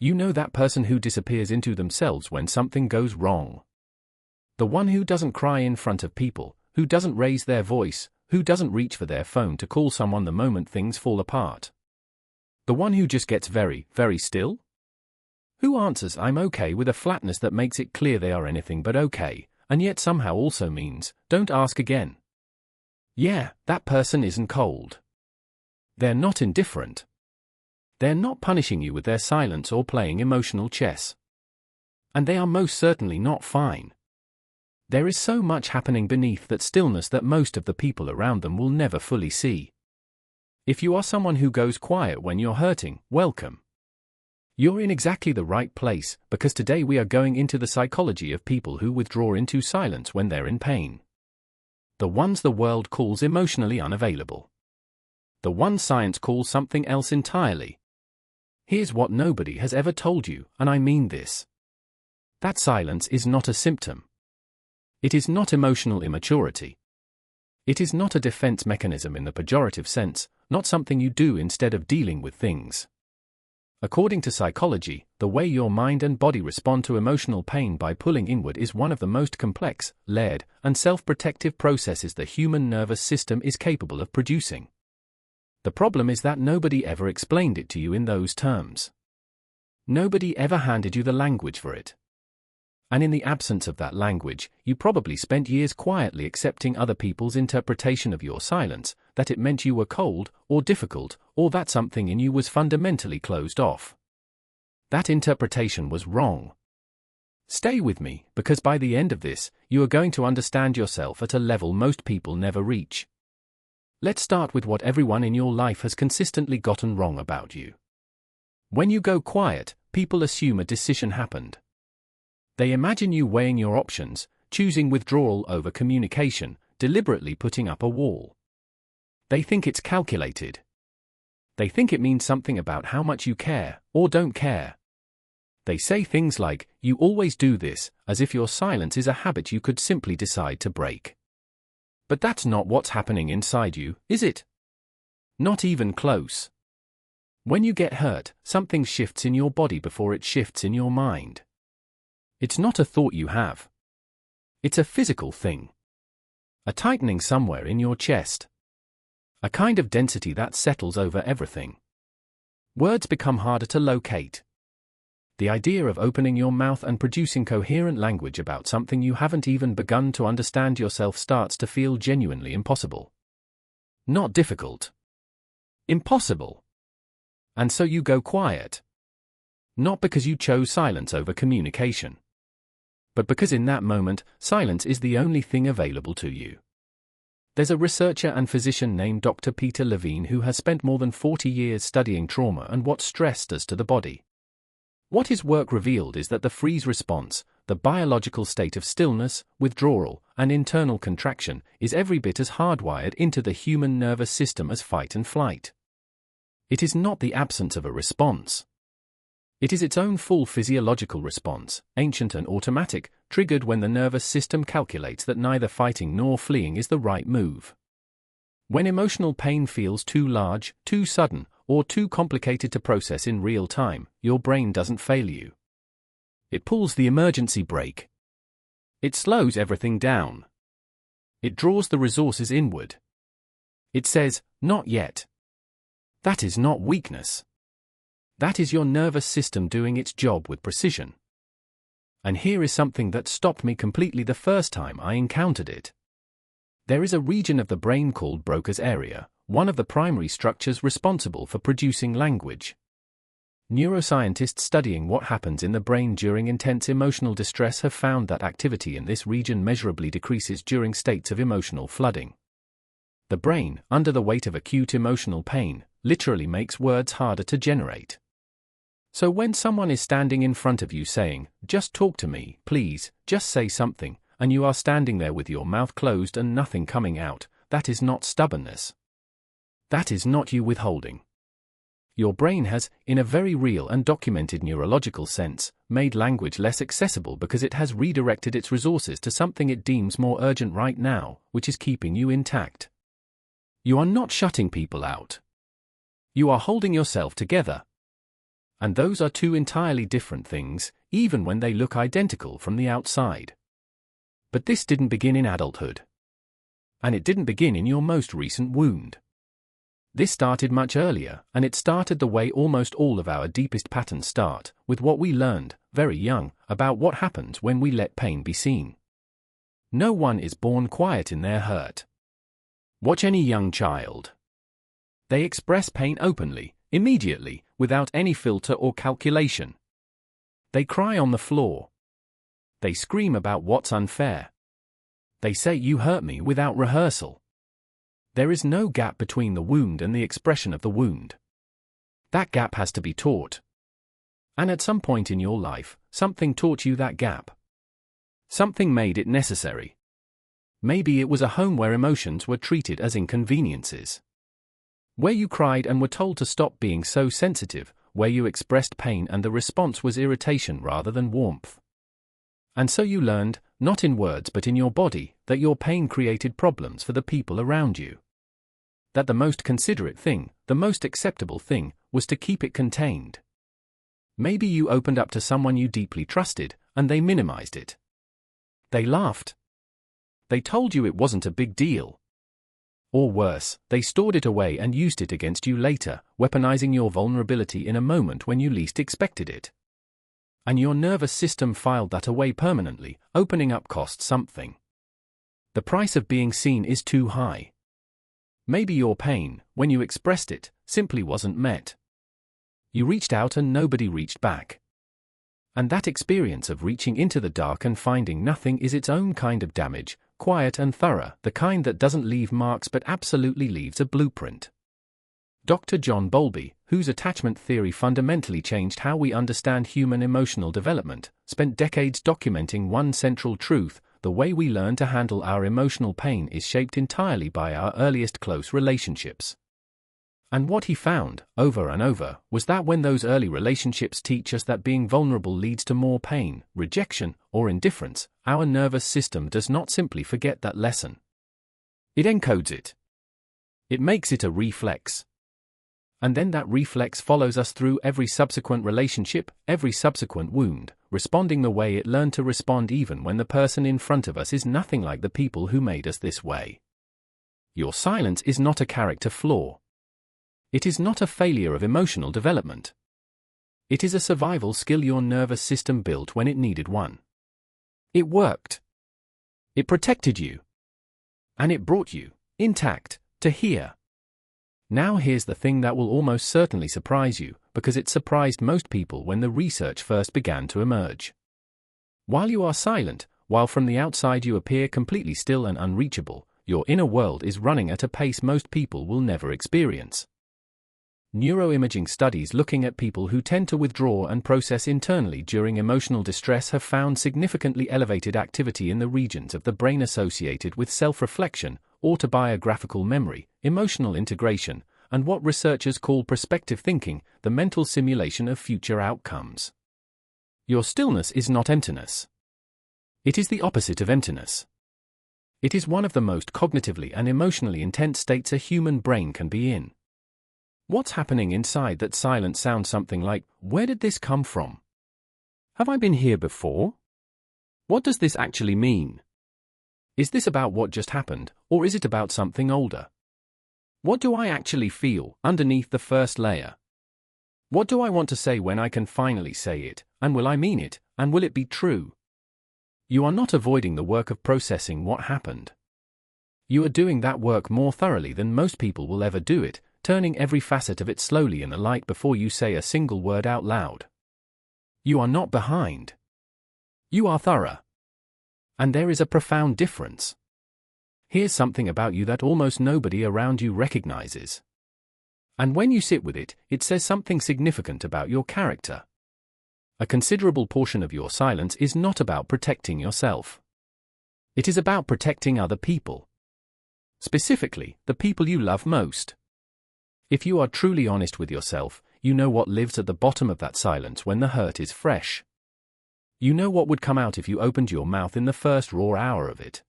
You know that person who disappears into themselves when something goes wrong. The one who doesn't cry in front of people, who doesn't raise their voice, who doesn't reach for their phone to call someone the moment things fall apart. The one who just gets very, very still? Who answers "I'm okay" with a flatness that makes it clear they are anything but okay, and yet somehow also means, "Don't ask again." Yeah, that person isn't cold. They're not indifferent. They're not punishing you with their silence or playing emotional chess. And they are most certainly not fine. There is so much happening beneath that stillness that most of the people around them will never fully see. If you are someone who goes quiet when you're hurting, welcome. You're in exactly the right place, because today we are going into the psychology of people who withdraw into silence when they're in pain. The ones the world calls emotionally unavailable. The ones science calls something else entirely. Here's what nobody has ever told you, and I mean this. That silence is not a symptom. It is not emotional immaturity. It is not a defense mechanism in the pejorative sense, not something you do instead of dealing with things. According to psychology, the way your mind and body respond to emotional pain by pulling inward is one of the most complex, layered, and self-protective processes the human nervous system is capable of producing. The problem is that nobody ever explained it to you in those terms. Nobody ever handed you the language for it. And in the absence of that language, you probably spent years quietly accepting other people's interpretation of your silence, that it meant you were cold, or difficult, or that something in you was fundamentally closed off. That interpretation was wrong. Stay with me, because by the end of this, you are going to understand yourself at a level most people never reach. Let's start with what everyone in your life has consistently gotten wrong about you. When you go quiet, people assume a decision happened. They imagine you weighing your options, choosing withdrawal over communication, deliberately putting up a wall. They think it's calculated. They think it means something about how much you care, or don't care. They say things like, "You always do this," as if your silence is a habit you could simply decide to break. But that's not what's happening inside you, is it? Not even close. When you get hurt, something shifts in your body before it shifts in your mind. It's not a thought you have. It's a physical thing. A tightening somewhere in your chest. A kind of density that settles over everything. Words become harder to locate. The idea of opening your mouth and producing coherent language about something you haven't even begun to understand yourself starts to feel genuinely impossible. Not difficult. Impossible. And so you go quiet. Not because you chose silence over communication, but because in that moment, silence is the only thing available to you. There's a researcher and physician named Dr. Peter Levine who has spent more than 40 years studying trauma and what stress does to the body. What his work revealed is that the freeze response, the biological state of stillness, withdrawal, and internal contraction, is every bit as hardwired into the human nervous system as fight and flight. It is not the absence of a response. It is its own full physiological response, ancient and automatic, triggered when the nervous system calculates that neither fighting nor fleeing is the right move. When emotional pain feels too large, too sudden, or too complicated to process in real time, your brain doesn't fail you. It pulls the emergency brake. It slows everything down. It draws the resources inward. It says, "Not yet." That is not weakness. That is your nervous system doing its job with precision. And here is something that stopped me completely the first time I encountered it. There is a region of the brain called Broca's area, one of the primary structures responsible for producing language. Neuroscientists studying what happens in the brain during intense emotional distress have found that activity in this region measurably decreases during states of emotional flooding. The brain, under the weight of acute emotional pain, literally makes words harder to generate. So when someone is standing in front of you saying, "Just talk to me, please, just say something," and you are standing there with your mouth closed and nothing coming out, that is not stubbornness. That is not you withholding. Your brain has, in a very real and documented neurological sense, made language less accessible because it has redirected its resources to something it deems more urgent right now, which is keeping you intact. You are not shutting people out. You are holding yourself together. And those are two entirely different things, even when they look identical from the outside. But this didn't begin in adulthood. And it didn't begin in your most recent wound. This started much earlier, and it started the way almost all of our deepest patterns start, with what we learned, very young, about what happens when we let pain be seen. No one is born quiet in their hurt. Watch any young child. They express pain openly, immediately, without any filter or calculation. They cry on the floor. They scream about what's unfair. They say "you hurt me" without rehearsal. There is no gap between the wound and the expression of the wound. That gap has to be taught. And at some point in your life, something taught you that gap. Something made it necessary. Maybe it was a home where emotions were treated as inconveniences. Where you cried and were told to stop being so sensitive, where you expressed pain and the response was irritation rather than warmth. And so you learned, not in words but in your body, that your pain created problems for the people around you. That the most considerate thing, the most acceptable thing, was to keep it contained. Maybe you opened up to someone you deeply trusted, and they minimized it. They laughed. They told you it wasn't a big deal. Or worse, they stored it away and used it against you later, weaponizing your vulnerability in a moment when you least expected it. And your nervous system filed that away permanently, opening up cost something. The price of being seen is too high. Maybe your pain, when you expressed it, simply wasn't met. You reached out and nobody reached back. And that experience of reaching into the dark and finding nothing is its own kind of damage, quiet and thorough, the kind that doesn't leave marks but absolutely leaves a blueprint. Dr. John Bowlby, whose attachment theory fundamentally changed how we understand human emotional development, spent decades documenting one central truth: the way we learn to handle our emotional pain is shaped entirely by our earliest close relationships. And what he found, over and over, was that when those early relationships teach us that being vulnerable leads to more pain, rejection, or indifference, our nervous system does not simply forget that lesson. It encodes it. It makes it a reflex. And then that reflex follows us through every subsequent relationship, every subsequent wound, responding the way it learned to respond even when the person in front of us is nothing like the people who made us this way. Your silence is not a character flaw. It is not a failure of emotional development. It is a survival skill your nervous system built when it needed one. It worked. It protected you. And it brought you, intact, to here. Now here's the thing that will almost certainly surprise you, because it surprised most people when the research first began to emerge. While you are silent, while from the outside you appear completely still and unreachable, your inner world is running at a pace most people will never experience. Neuroimaging studies looking at people who tend to withdraw and process internally during emotional distress have found significantly elevated activity in the regions of the brain associated with self-reflection, autobiographical memory, emotional integration, and what researchers call prospective thinking, the mental simulation of future outcomes. Your stillness is not emptiness. It is the opposite of emptiness. It is one of the most cognitively and emotionally intense states a human brain can be in. What's happening inside that silence sounds something like, "Where did this come from? Have I been here before? What does this actually mean? Is this about what just happened, or is it about something older? What do I actually feel underneath the first layer? What do I want to say when I can finally say it, and will I mean it, and will it be true?" You are not avoiding the work of processing what happened. You are doing that work more thoroughly than most people will ever do it, turning every facet of it slowly in the light before you say a single word out loud. You are not behind. You are thorough. And there is a profound difference. Here's something about you that almost nobody around you recognizes. And when you sit with it, it says something significant about your character. A considerable portion of your silence is not about protecting yourself. It is about protecting other people. Specifically, the people you love most. If you are truly honest with yourself, you know what lives at the bottom of that silence when the hurt is fresh. You know what would come out if you opened your mouth in the first raw hour of it.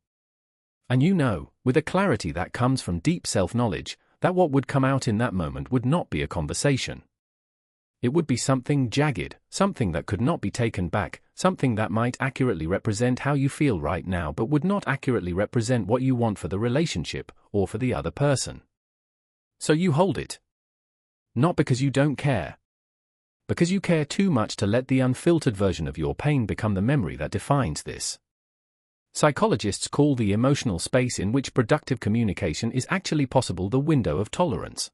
And you know, with a clarity that comes from deep self-knowledge, that what would come out in that moment would not be a conversation. It would be something jagged, something that could not be taken back, something that might accurately represent how you feel right now but would not accurately represent what you want for the relationship or for the other person. So you hold it. Not because you don't care. Because you care too much to let the unfiltered version of your pain become the memory that defines this. Psychologists call the emotional space in which productive communication is actually possible the window of tolerance.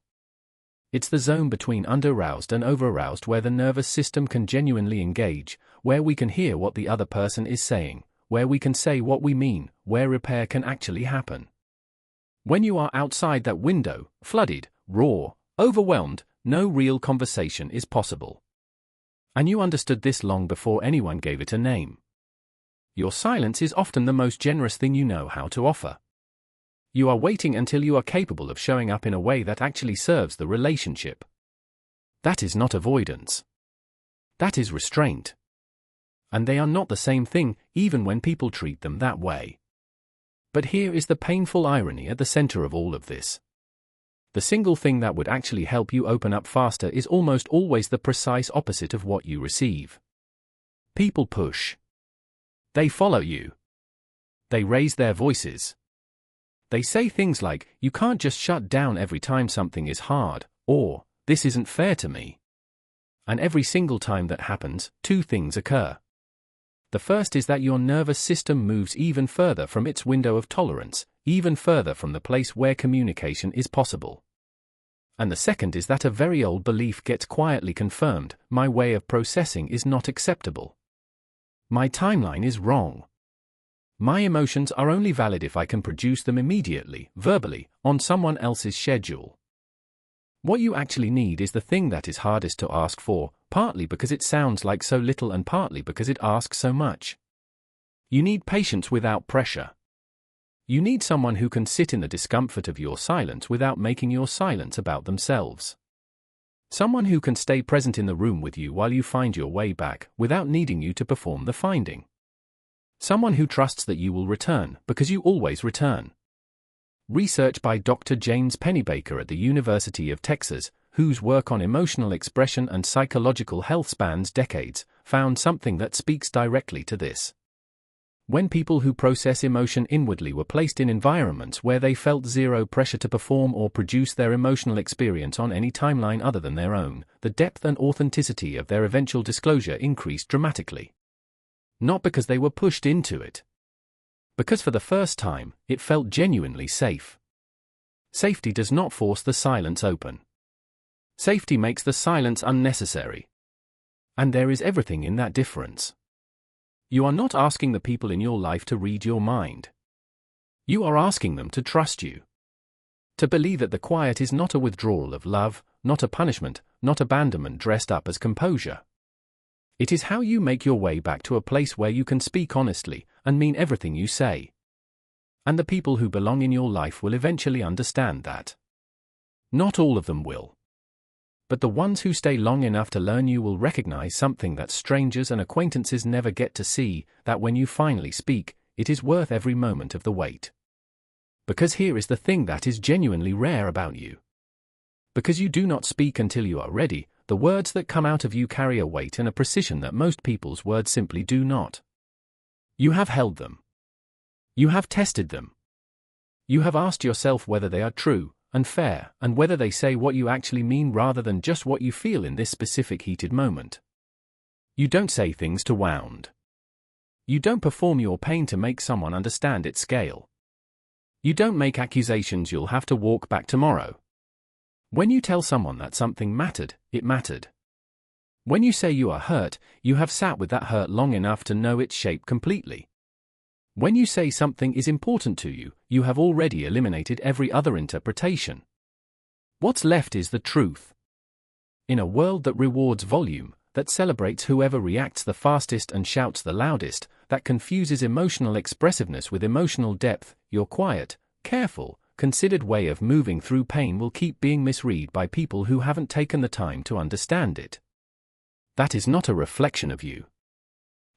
It's the zone between under-aroused and over-aroused where the nervous system can genuinely engage, where we can hear what the other person is saying, where we can say what we mean, where repair can actually happen. When you are outside that window, flooded, raw, overwhelmed, no real conversation is possible. And you understood this long before anyone gave it a name. Your silence is often the most generous thing you know how to offer. You are waiting until you are capable of showing up in a way that actually serves the relationship. That is not avoidance. That is restraint. And they are not the same thing, even when people treat them that way. But here is the painful irony at the center of all of this. The single thing that would actually help you open up faster is almost always the precise opposite of what you receive. People push. They follow you. They raise their voices. They say things like, you can't just shut down every time something is hard, or, this isn't fair to me. And every single time that happens, two things occur. The first is that your nervous system moves even further from its window of tolerance, even further from the place where communication is possible. And the second is that a very old belief gets quietly confirmed: my way of processing is not acceptable. My timeline is wrong. My emotions are only valid if I can produce them immediately, verbally, on someone else's schedule. What you actually need is the thing that is hardest to ask for, partly because it sounds like so little and partly because it asks so much. You need patience without pressure. You need someone who can sit in the discomfort of your silence without making your silence about themselves. Someone who can stay present in the room with you while you find your way back, without needing you to perform the finding. Someone who trusts that you will return, because you always return. Research by Dr. James Pennebaker at the University of Texas, whose work on emotional expression and psychological health spans decades, found something that speaks directly to this. When people who process emotion inwardly were placed in environments where they felt zero pressure to perform or produce their emotional experience on any timeline other than their own, the depth and authenticity of their eventual disclosure increased dramatically. Not because they were pushed into it. Because for the first time, it felt genuinely safe. Safety does not force the silence open. Safety makes the silence unnecessary. And there is everything in that difference. You are not asking the people in your life to read your mind. You are asking them to trust you. To believe that the quiet is not a withdrawal of love, not a punishment, not abandonment dressed up as composure. It is how you make your way back to a place where you can speak honestly and mean everything you say. And the people who belong in your life will eventually understand that. Not all of them will. But the ones who stay long enough to learn you will recognize something that strangers and acquaintances never get to see, that when you finally speak, it is worth every moment of the wait. Because here is the thing that is genuinely rare about you. Because you do not speak until you are ready, the words that come out of you carry a weight and a precision that most people's words simply do not. You have held them. You have tested them. You have asked yourself whether they are true and fair, and whether they say what you actually mean rather than just what you feel in this specific heated moment. You don't say things to wound. You don't perform your pain to make someone understand its scale. You don't make accusations you'll have to walk back tomorrow. When you tell someone that something mattered, it mattered. When you say you are hurt, you have sat with that hurt long enough to know its shape completely. When you say something is important to you, you have already eliminated every other interpretation. What's left is the truth. In a world that rewards volume, that celebrates whoever reacts the fastest and shouts the loudest, that confuses emotional expressiveness with emotional depth, your quiet, careful, considered way of moving through pain will keep being misread by people who haven't taken the time to understand it. That is not a reflection of you.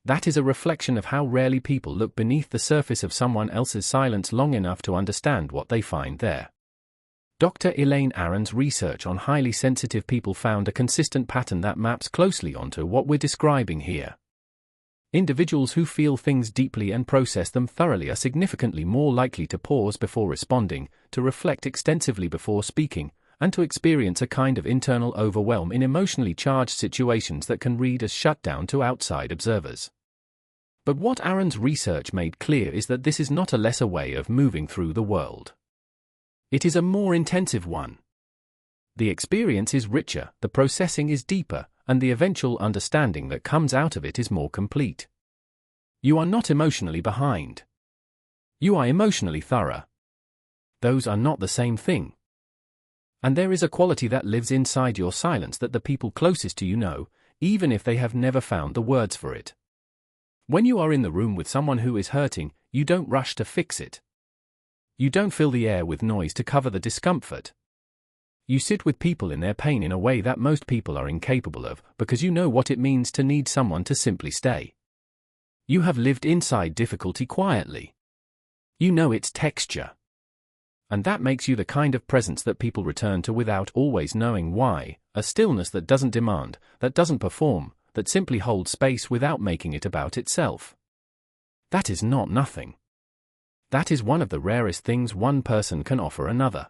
That is a reflection of how rarely people look beneath the surface of someone else's silence long enough to understand what they find there. Dr. Elaine Aron's research on highly sensitive people found a consistent pattern that maps closely onto what we're describing here. Individuals who feel things deeply and process them thoroughly are significantly more likely to pause before responding, to reflect extensively before speaking, and to experience a kind of internal overwhelm in emotionally charged situations that can read as shutdown to outside observers. But what Aron's research made clear is that this is not a lesser way of moving through the world. It is a more intensive one. The experience is richer, the processing is deeper, and the eventual understanding that comes out of it is more complete. You are not emotionally behind. You are emotionally thorough. Those are not the same thing. And there is a quality that lives inside your silence that the people closest to you know, even if they have never found the words for it. When you are in the room with someone who is hurting, you don't rush to fix it. You don't fill the air with noise to cover the discomfort. You sit with people in their pain in a way that most people are incapable of, because you know what it means to need someone to simply stay. You have lived inside difficulty quietly. You know its texture. And that makes you the kind of presence that people return to without always knowing why, a stillness that doesn't demand, that doesn't perform, that simply holds space without making it about itself. That is not nothing. That is one of the rarest things one person can offer another.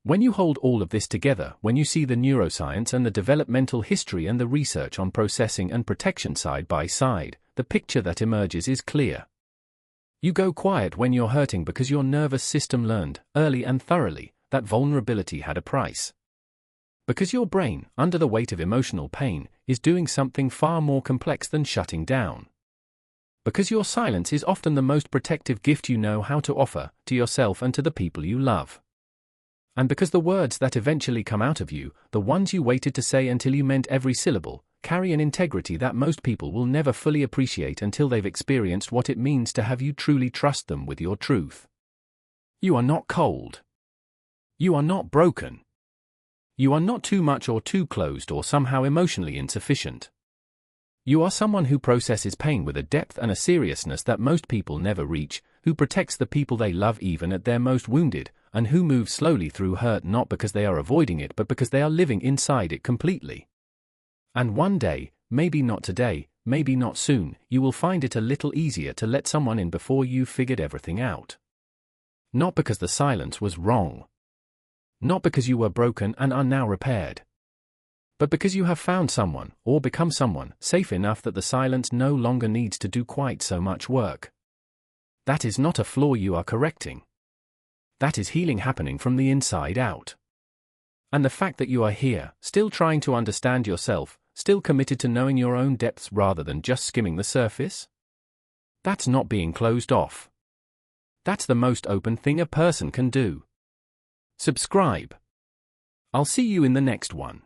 When you hold all of this together, when you see the neuroscience and the developmental history and the research on processing and protection side by side, the picture that emerges is clear. You go quiet when you're hurting because your nervous system learned, early and thoroughly, that vulnerability had a price. Because your brain, under the weight of emotional pain, is doing something far more complex than shutting down. Because your silence is often the most protective gift you know how to offer, to yourself and to the people you love. And because the words that eventually come out of you, the ones you waited to say until you meant every syllable, carry an integrity that most people will never fully appreciate until they've experienced what it means to have you truly trust them with your truth. You are not cold. You are not broken. You are not too much or too closed or somehow emotionally insufficient. You are someone who processes pain with a depth and a seriousness that most people never reach, who protects the people they love even at their most wounded, and who moves slowly through hurt not because they are avoiding it but because they are living inside it completely. And one day, maybe not today, maybe not soon, you will find it a little easier to let someone in before you've figured everything out. Not because the silence was wrong. Not because you were broken and are now repaired. But because you have found someone, or become someone, safe enough that the silence no longer needs to do quite so much work. That is not a flaw you are correcting. That is healing happening from the inside out. And the fact that you are here, still trying to understand yourself, still committed to knowing your own depths rather than just skimming the surface? That's not being closed off. That's the most open thing a person can do. Subscribe. I'll see you in the next one.